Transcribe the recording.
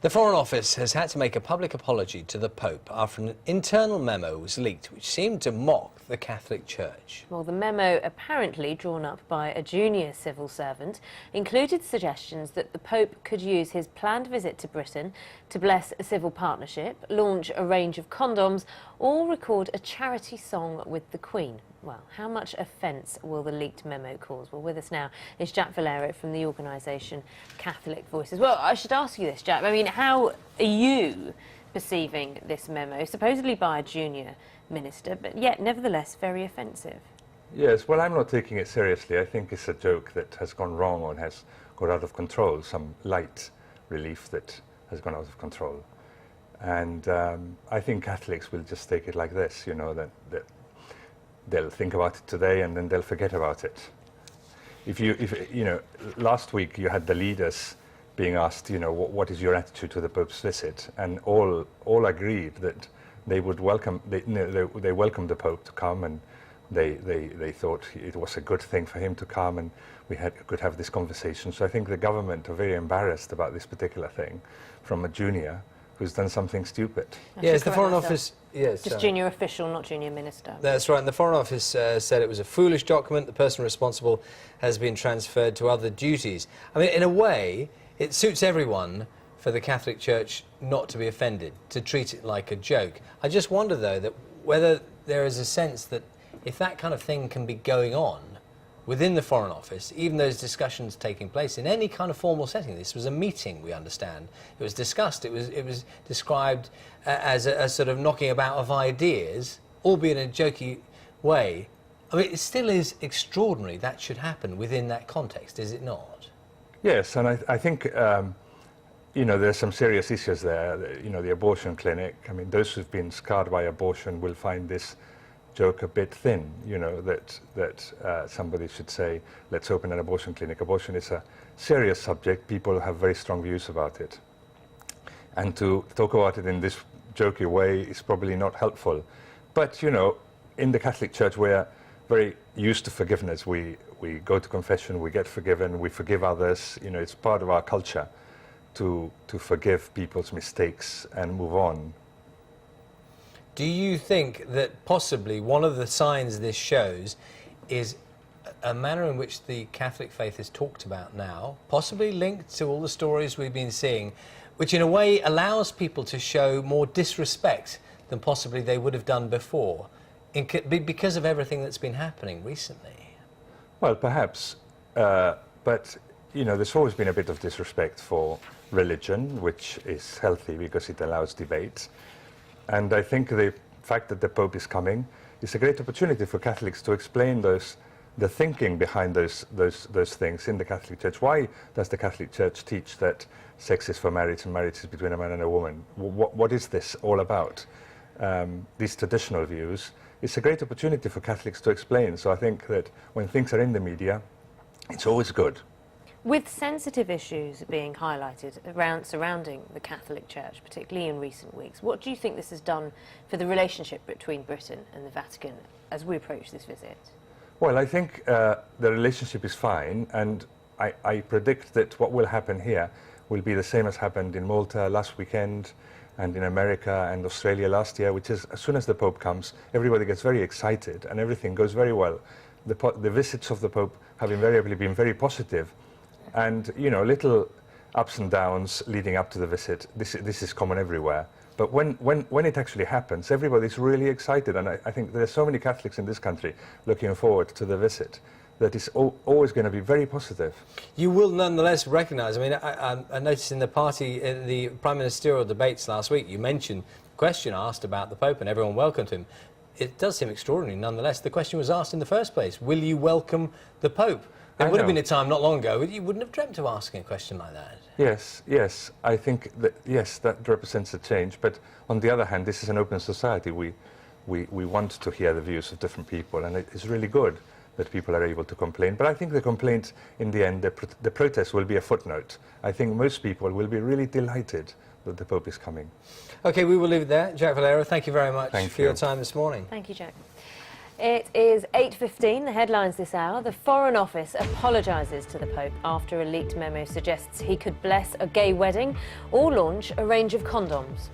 The Foreign Office has had to make a public apology to the Pope after an internal memo was leaked which seemed to mock the Catholic Church. Well, the memo, apparently drawn up by a junior civil servant, included suggestions that the Pope could use his planned visit to Britain to bless a civil partnership, launch a range of condoms, or record a charity song with the Queen. Well, how much offence will the leaked memo cause? Well, with us now is Jack Valero from the organisation Catholic Voices. Well, I should ask you this, Jack. I mean, how are you perceiving this memo, supposedly by a junior minister, but yet nevertheless very offensive? Yes, well, I'm not taking it seriously. I think it's a joke that has gone wrong or has got out of control, some light relief that has gone out of control. And I think Catholics will just take it like this, you know, that they'll think about it today and then they'll forget about it. If you know, last week you had the leaders being asked, you know, what is your attitude to the Pope's visit, and all agreed that they would welcome, they welcomed the Pope to come, and they thought it was a good thing for him to come, and we could have this conversation. So I think the government are very embarrassed about this particular thing from a junior who's done something stupid. Yes, the Foreign Office... Yes, just junior official, not junior minister. That's right, and the Foreign Office said it was a foolish document. The person responsible has been transferred to other duties. I mean, in a way, it suits everyone for the Catholic Church not to be offended, to treat it like a joke. I just wonder, though, that whether there is a sense that if that kind of thing can be going on within the Foreign Office, even those discussions taking place in any kind of formal setting. This was a meeting, we understand. It was discussed, it was described as a sort of knocking about of ideas, albeit in a jokey way. I mean, it still is extraordinary that should happen within that context, is it not? Yes, and I think, you know, there's some serious issues there. You know, the abortion clinic, I mean, those who've been scarred by abortion will find this joke a bit thin, you know, that somebody should say, let's open an abortion clinic. Abortion is a serious subject. People have very strong views about it. And to talk about it in this jokey way is probably not helpful. But, you know, in the Catholic Church, we're very used to forgiveness. We go to confession, we get forgiven, we forgive others. You know, it's part of our culture to forgive people's mistakes and move on. Do you think that possibly one of the signs this shows is a manner in which the Catholic faith is talked about now, possibly linked to all the stories we've been seeing, which in a way allows people to show more disrespect than possibly they would have done before, because of everything that's been happening recently? Well, perhaps, but, you know, there's always been a bit of disrespect for religion, which is healthy because it allows debate. And I think the fact that the Pope is coming is a great opportunity for Catholics to explain the thinking behind those things in the Catholic Church. Why does the Catholic Church teach that sex is for marriage and marriage is between a man and a woman? What is this all about? These traditional views. It's a great opportunity for Catholics to explain. So I think that when things are in the media, it's always good. With sensitive issues being highlighted surrounding the Catholic Church, particularly in recent weeks, what do you think this has done for the relationship between Britain and the Vatican as we approach this visit? Well, I think the relationship is fine, and I predict that what will happen here will be the same as happened in Malta last weekend and in America and Australia last year, which is as soon as the Pope comes, everybody gets very excited and everything goes very well. The visits of the Pope have invariably been very positive. And, you know, little ups and downs leading up to the visit, this is common everywhere. But when it actually happens, everybody's really excited. And I think there are so many Catholics in this country looking forward to the visit that it's always going to be very positive. You will nonetheless recognise, I mean, I noticed in the prime ministerial debates last week, you mentioned the question asked about the Pope and everyone welcomed him. It does seem extraordinary nonetheless. The question was asked in the first place, will you welcome the Pope? There would have been a time not long ago you wouldn't have dreamt of asking a question like that. Yes. I think that, yes, that represents a change. But on the other hand, this is an open society. We want to hear the views of different people, and it's really good that people are able to complain. But I think the complaint, in the end, the protest will be a footnote. I think most people will be really delighted that the Pope is coming. OK, we will leave it there. Jack Valero, thank you very much for your time this morning. Thank you, Jack. It is 8:15, the headlines this hour. The Foreign Office apologises to the Pope after a leaked memo suggests he could bless a gay wedding or launch a range of condoms.